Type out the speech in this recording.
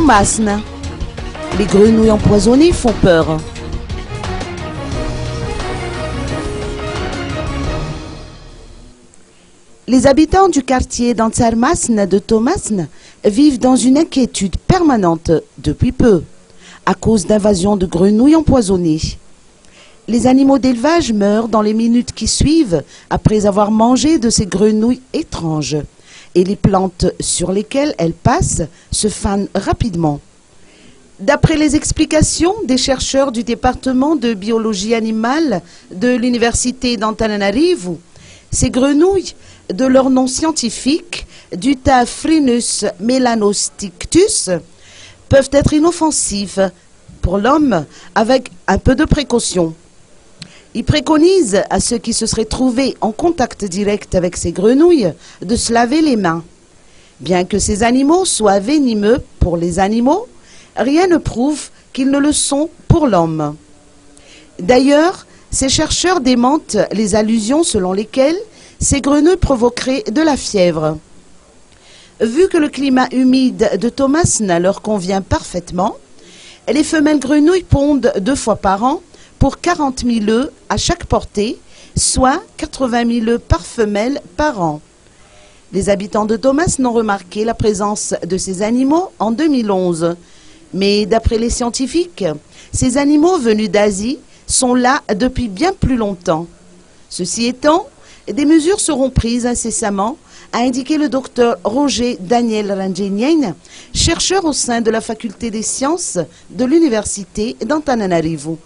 Thomasne. Les grenouilles empoisonnées font peur. Les habitants du quartier d'Antsarmasne de Thomasne vivent dans une inquiétude permanente depuis peu, à cause d'invasions de grenouilles empoisonnées. Les animaux d'élevage meurent dans les minutes qui suivent après avoir mangé de ces grenouilles étranges, et les plantes sur lesquelles elles passent se fanent rapidement. D'après les explications des chercheurs du département de biologie animale de l'université d'Antananarivo, ces grenouilles, de leur nom scientifique, Dutaphrinus melanostictus, peuvent être inoffensives pour l'homme avec un peu de précaution. Ils préconisent à ceux qui se seraient trouvés en contact direct avec ces grenouilles de se laver les mains. Bien que ces animaux soient venimeux pour les animaux, rien ne prouve qu'ils ne le sont pour l'homme. D'ailleurs, ces chercheurs démentent les allusions selon lesquelles ces grenouilles provoqueraient de la fièvre. Vu que le climat humide de Thomasne leur convient parfaitement, les femelles grenouilles pondent 2 fois par an pour 40 000 œufs à chaque portée, soit 80 000 œufs par femelle par an. Les habitants de Thomasne ont remarqué la présence de ces animaux en 2011. Mais d'après les scientifiques, ces animaux venus d'Asie sont là depuis bien plus longtemps. Ceci étant, des mesures seront prises incessamment, a indiqué le docteur Roger Daniel Rangenien, chercheur au sein de la faculté des sciences de l'université d'Antananarivo.